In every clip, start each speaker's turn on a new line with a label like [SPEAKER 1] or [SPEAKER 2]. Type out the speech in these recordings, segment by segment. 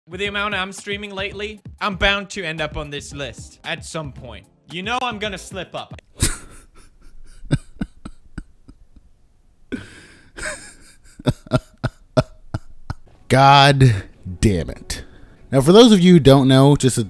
[SPEAKER 1] With the amount I'm streaming lately, I'm bound to end up on this list at some point. You know I'm gonna slip up.
[SPEAKER 2] God damn it. Now, for those of you who don't know, just a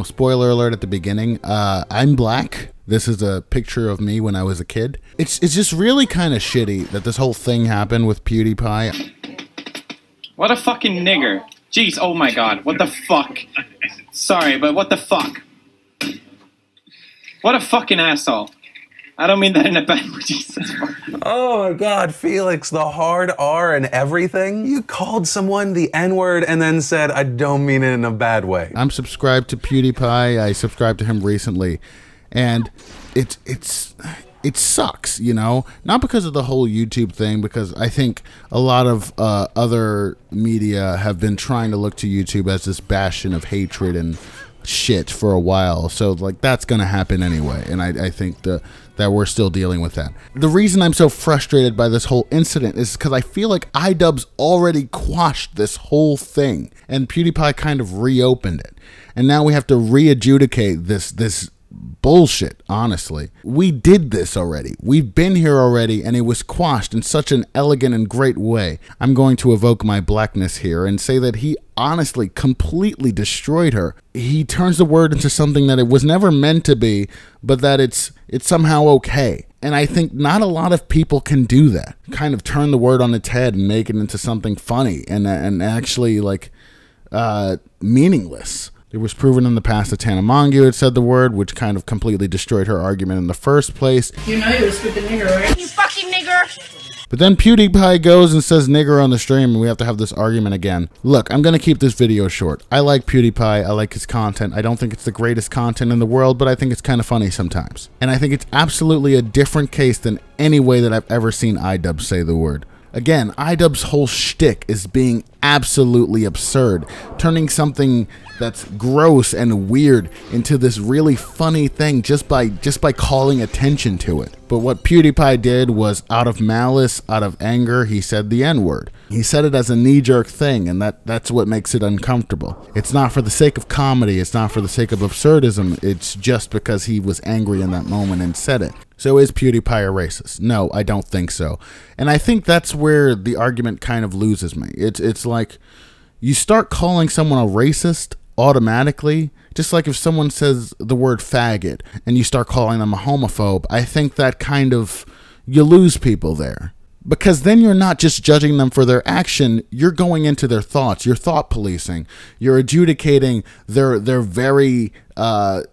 [SPEAKER 2] spoiler alert at the beginning, I'm black. This is a picture of me when I was a kid. It's just really kind of shitty that this whole thing happened with PewDiePie.
[SPEAKER 3] What a fucking nigger. Jeez, oh my god, what the fuck? Sorry, but what the fuck? What a fucking asshole. I don't mean that in a bad way, Jesus.
[SPEAKER 4] Oh my god, Felix, the hard R and everything? You called someone the N-word and then said, I don't mean it in a bad way.
[SPEAKER 2] I'm subscribed to PewDiePie. I subscribed to him recently. And it sucks, you know? Not because of the whole YouTube thing, because I think a lot of other media have been trying to look to YouTube as this bastion of hatred and shit for a while. So, like, that's going to happen anyway. And I think that we're still dealing with that. The reason I'm so frustrated by this whole incident is because I feel like iDubbbz already quashed this whole thing. And PewDiePie kind of reopened it. And now we have to re-adjudicate this bullshit, honestly. We did this already. We've been here already, and it was quashed in such an elegant and great way. I'm going to evoke my blackness here and say that he honestly completely destroyed her. He turns the word into something that it was never meant to be, but that it's somehow okay. And I think not a lot of people can do that. Kind of turn the word on its head and make it into something funny and actually, like, meaningless. It was proven in the past that Tana Mongeau had said the word, which kind of completely destroyed her argument in the first place.
[SPEAKER 5] You know you're a stupid nigger, right? You fucking nigger!
[SPEAKER 2] But then PewDiePie goes and says nigger on the stream, and we have to have this argument again. Look, I'm going to keep this video short. I like PewDiePie. I like his content. I don't think it's the greatest content in the world, but I think it's kind of funny sometimes. And I think it's absolutely a different case than any way that I've ever seen iDubbbz say the word. Again, iDubbbz's whole shtick is being absolutely absurd, turning something that's gross and weird into this really funny thing just by calling attention to it. But what PewDiePie did was, out of malice, out of anger, he said the N-word. He said it as a knee-jerk thing, and that's what makes it uncomfortable. It's not for the sake of comedy, it's not for the sake of absurdism, it's just because he was angry in that moment and said it. So is PewDiePie a racist? No, I don't think so. And I think that's where the argument kind of loses me. It's like, you start calling someone a racist automatically, just like if someone says the word faggot and you start calling them a homophobe. I think that kind of, you lose people there. Because then you're not just judging them for their action, you're going into their thoughts, you're thought policing, you're adjudicating their very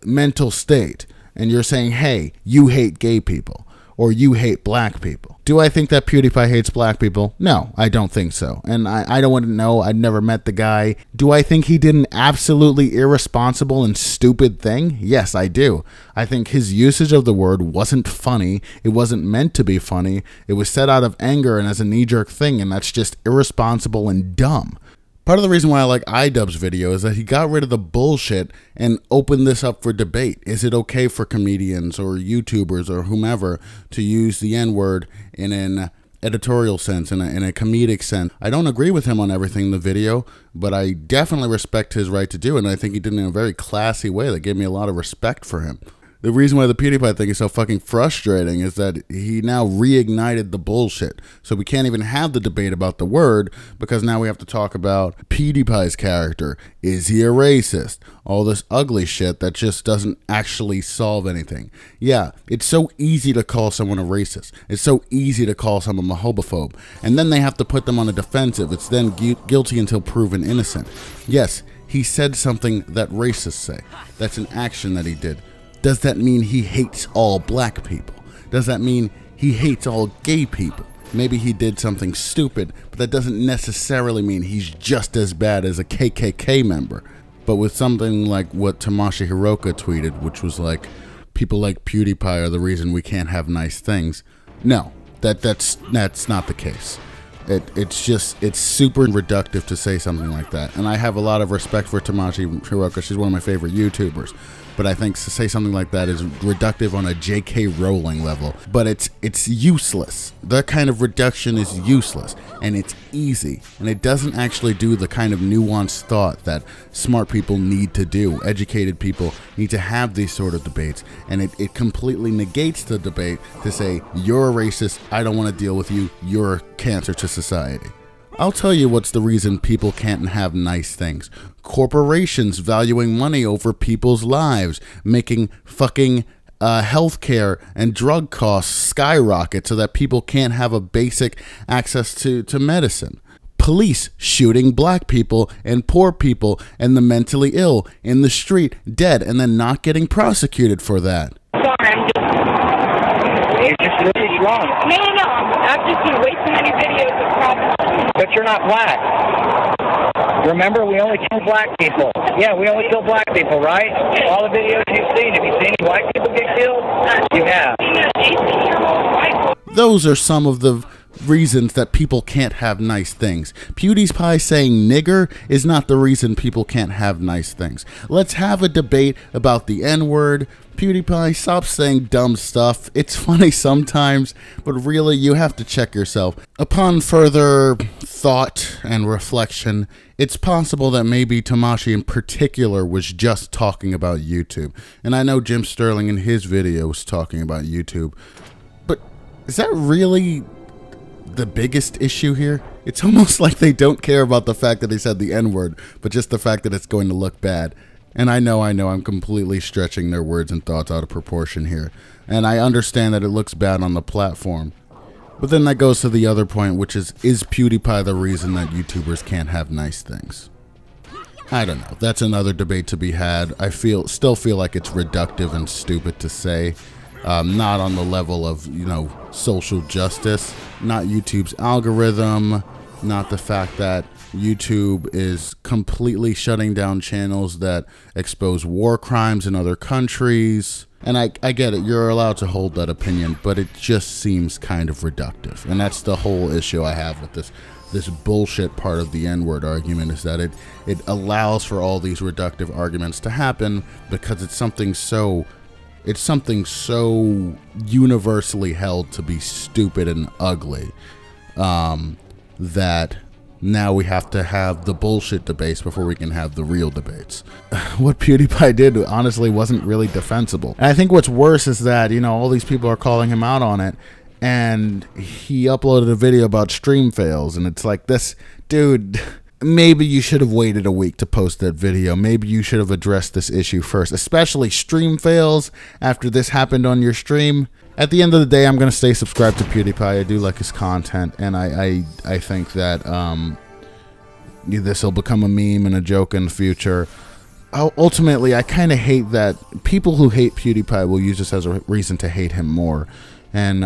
[SPEAKER 2] mental state. And you're saying, hey, you hate gay people, or you hate black people. Do I think that PewDiePie hates black people? No, I don't think so. And I don't want to know. I'd never met the guy. Do I think he did an absolutely irresponsible and stupid thing? Yes, I do. I think his usage of the word wasn't funny. It wasn't meant to be funny. It was said out of anger and as a knee-jerk thing, and that's just irresponsible and dumb. Part of the reason why I like iDubbbz's video is that he got rid of the bullshit and opened this up for debate. Is it okay for comedians or YouTubers or whomever to use the N-word in an editorial sense, in a comedic sense? I don't agree with him on everything in the video, but I definitely respect his right to do it, and I think he did it in a very classy way that gave me a lot of respect for him. The reason why the PewDiePie thing is so fucking frustrating is that he now reignited the bullshit. So we can't even have the debate about the word, because now we have to talk about PewDiePie's character. Is he a racist? All this ugly shit that just doesn't actually solve anything. Yeah, it's so easy to call someone a racist. It's so easy to call someone a homophobe. And then they have to put them on a defensive. It's then guilty until proven innocent. Yes, he said something that racists say. That's an action that he did. Does that mean he hates all black people? Does that mean he hates all gay people? Maybe he did something stupid, but that doesn't necessarily mean he's just as bad as a KKK member. But with something like what Tamashi Hiroka tweeted, which was like, people like PewDiePie are the reason we can't have nice things. No, that's not the case. It's super reductive to say something like that. And I have a lot of respect for Tamashi Hiroka. She's one of my favorite YouTubers. But I think to say something like that is reductive on a J.K. Rowling level. But it's useless. That kind of reduction is useless. And it's easy. And it doesn't actually do the kind of nuanced thought that smart people need to do. Educated people need to have these sort of debates. And it completely negates the debate to say, you're a racist, I don't want to deal with you, you're a cancer to society. I'll tell you what's the reason people can't have nice things. Corporations valuing money over people's lives, making fucking healthcare and drug costs skyrocket so that people can't have a basic access to medicine. Police shooting black people and poor people and the mentally ill in the street dead and then not getting prosecuted for that.
[SPEAKER 6] You're just really wrong.
[SPEAKER 5] No. I've just seen way too many videos of problems.
[SPEAKER 6] But you're not black. Remember, we only kill black people. Yeah, we only kill black people, right? All the videos you've seen, have you seen any white people get killed? You have.
[SPEAKER 2] Those are some of the reasons that people can't have nice things. PewDiePie saying nigger is not the reason people can't have nice things. Let's have a debate about the N-word. PewDiePie, stop saying dumb stuff. It's funny sometimes, but really you have to check yourself. Upon further thought and reflection, it's possible that maybe Tamashi in particular was just talking about YouTube. And I know Jim Sterling in his video was talking about YouTube. But is that really the biggest issue here? It's almost like they don't care about the fact that he said the N-word, but just the fact that it's going to look bad. And I know I'm completely stretching their words and thoughts out of proportion here. And I understand that it looks bad on the platform. But then that goes to the other point, which is PewDiePie the reason that YouTubers can't have nice things? I don't know. That's another debate to be had. I still feel like it's reductive and stupid to say. Not on the level of, social justice. Not YouTube's algorithm. Not the fact that YouTube is completely shutting down channels that expose war crimes in other countries. And I get it, you're allowed to hold that opinion, but it just seems kind of reductive. And that's the whole issue I have with this bullshit part of the N-word argument, is that it allows for all these reductive arguments to happen because it's something so universally held to be stupid and ugly, that now we have to have the bullshit debates before we can have the real debates. What PewDiePie did honestly wasn't really defensible. And I think what's worse is that, all these people are calling him out on it, and he uploaded a video about stream fails, and it's like, this dude, maybe you should have waited a week to post that video. Maybe you should have addressed this issue first, especially stream fails after this happened on your stream. At the end of the day, I'm going to stay subscribed to PewDiePie. I do like his content, and I think that this will become a meme and a joke in the future. Ultimately, I kind of hate that people who hate PewDiePie will use this as a reason to hate him more, and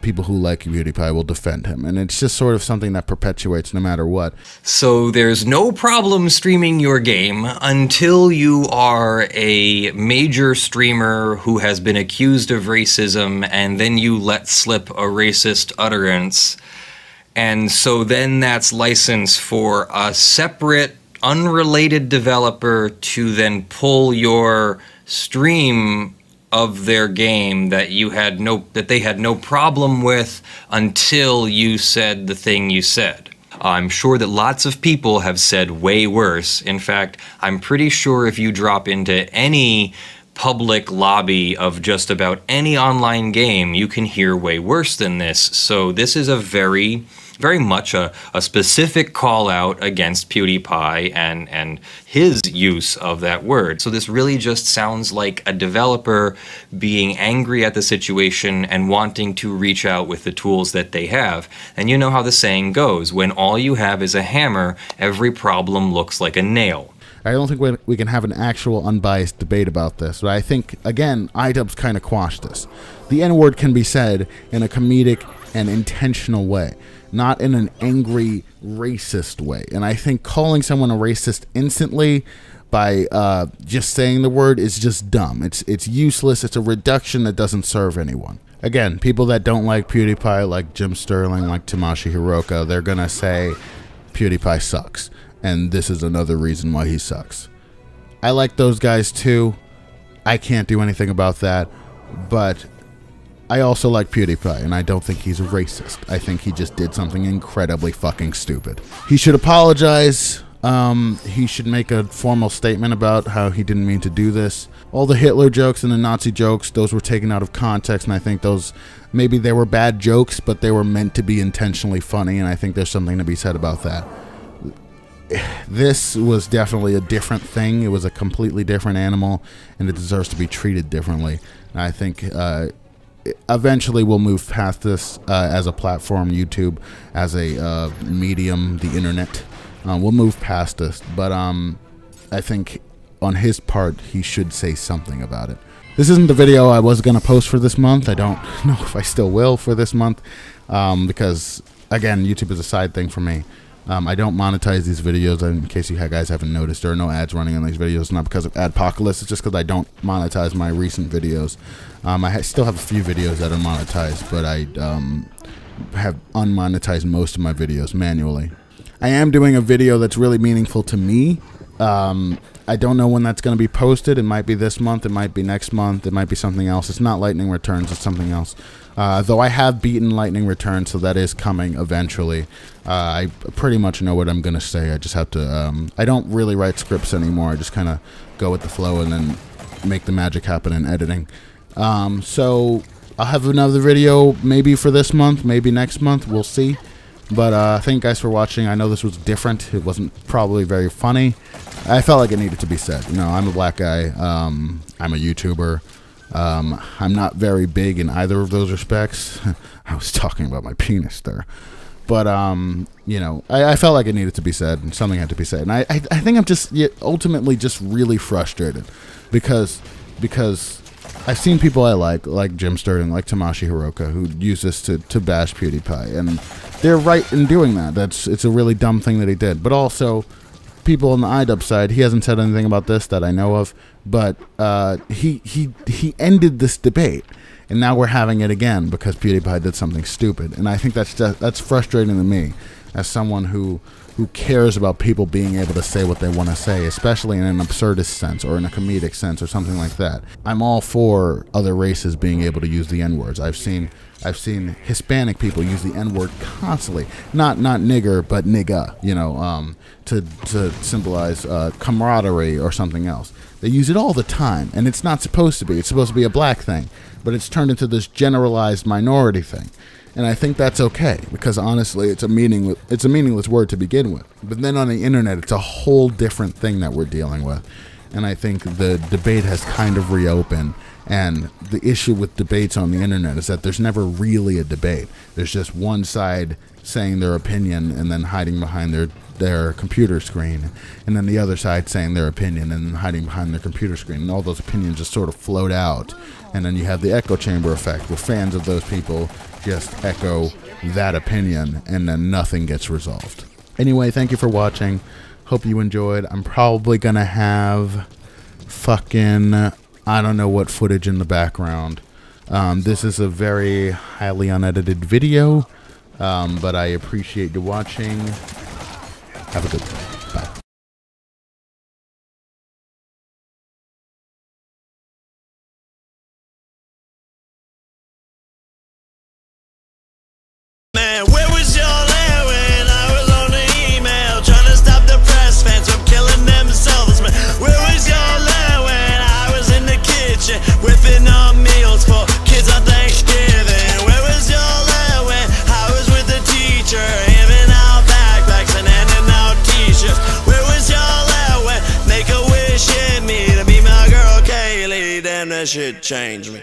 [SPEAKER 2] people who like PewDiePie will defend him, and it's just sort of something that perpetuates no matter what.
[SPEAKER 7] So there's no problem streaming your game until you are a major streamer who has been accused of racism, and then you let slip a racist utterance, and so then that's license for a separate, unrelated developer to then pull your stream of their game that they had no problem with until you said the thing you said. I'm sure that lots of people have said way worse. In fact, I'm pretty sure if you drop into any public lobby of just about any online game, you can hear way worse than this. So this is a very much a specific call out against PewDiePie and his use of that word. So this really just sounds like a developer being angry at the situation and wanting to reach out with the tools that they have. And you know how the saying goes, when all you have is a hammer, every problem looks like a nail.
[SPEAKER 2] I don't think we can have an actual unbiased debate about this, but I think, again, iDubbbz kind of quashed this. The N-word can be said in a comedic and intentional way, not in an angry, racist way. And I think calling someone a racist instantly by just saying the word is just dumb. It's useless. It's a reduction that doesn't serve anyone. Again, people that don't like PewDiePie, like Jim Sterling, like Tamashi Hiroka, they're gonna say PewDiePie sucks, and this is another reason why he sucks. I like those guys too. I can't do anything about that, but I also like PewDiePie, and I don't think he's a racist. I think he just did something incredibly fucking stupid. He should apologize. He should make a formal statement about how he didn't mean to do this. All the Hitler jokes and the Nazi jokes, those were taken out of context, and I think those, maybe they were bad jokes, but they were meant to be intentionally funny, and I think there's something to be said about that. This was definitely a different thing. It was a completely different animal, and it deserves to be treated differently. And I think eventually we'll move past this as a platform, YouTube, as a medium, the internet. We'll move past this, but I think on his part, he should say something about it. This isn't the video I was going to post for this month. I don't know if I still will for this month, because, again, YouTube is a side thing for me. I don't monetize these videos, in case you guys haven't noticed. There are no ads running on these videos, not because of Adpocalypse, it's just because I don't monetize my recent videos. I still have a few videos that are monetized, but I have unmonetized most of my videos manually. I am doing a video that's really meaningful to me. I don't know when that's going to be posted. It might be this month, it might be next month, it might be something else. It's not Lightning Returns, it's something else. Though I have beaten Lightning Returns, so that is coming eventually. I pretty much know what I'm going to say. I just have to, I don't really write scripts anymore. I just kind of go with the flow and then make the magic happen in editing. So I'll have another video maybe for this month, maybe next month, we'll see. But thank you guys for watching. I know this was different. It wasn't probably very funny. I felt like it needed to be said. You know, I'm a black guy. I'm a YouTuber. I'm not very big in either of those respects. I was talking about my penis there. But, you know, I felt like it needed to be said, and something had to be said. And I think I'm just ultimately just really frustrated because I've seen people I like Jim Sterling, like Tamashi Hiroka, who use this to bash PewDiePie, and they're right in doing that. It's a really dumb thing that he did. But also, people on the iDub side, he hasn't said anything about this that I know of, but he ended this debate, and now we're having it again because PewDiePie did something stupid, and I think that's frustrating to me as someone who cares about people being able to say what they want to say, especially in an absurdist sense or in a comedic sense or something like that. I'm all for other races being able to use the N-words. I've seen Hispanic people use the N-word constantly, not nigger, but nigga, you know, to symbolize camaraderie or something else. They use it all the time, and it's not supposed to be. It's supposed to be a black thing, but it's turned into this generalized minority thing. And I think that's okay, because honestly, it's a meaningless word to begin with. But then on the internet, it's a whole different thing that we're dealing with. And I think the debate has kind of reopened. And the issue with debates on the internet is that there's never really a debate. There's just one side saying their opinion and then hiding behind their computer screen, and then the other side saying their opinion and then hiding behind their computer screen, and all those opinions just sort of float out, and then you have the echo chamber effect where fans of those people just echo that opinion, and then nothing gets resolved. Anyway, thank you for watching. Hope you enjoyed. I'm probably gonna have fucking, I don't know what footage in the background. This is a very highly unedited video, but I appreciate you watching. Have a good day. Bye.
[SPEAKER 8] Man, where was your land when I was on the email trying to stop the press fans from killing themselves, man? Where was your land when I was in the kitchen whipping up meals for kids on Thanksgiving? Where was your land when I was with the teacher handing out backpacks and handing out t-shirts? Where was your land when Make-A-Wish hit me to be my girl Kaylee? Damn, that shit changed me.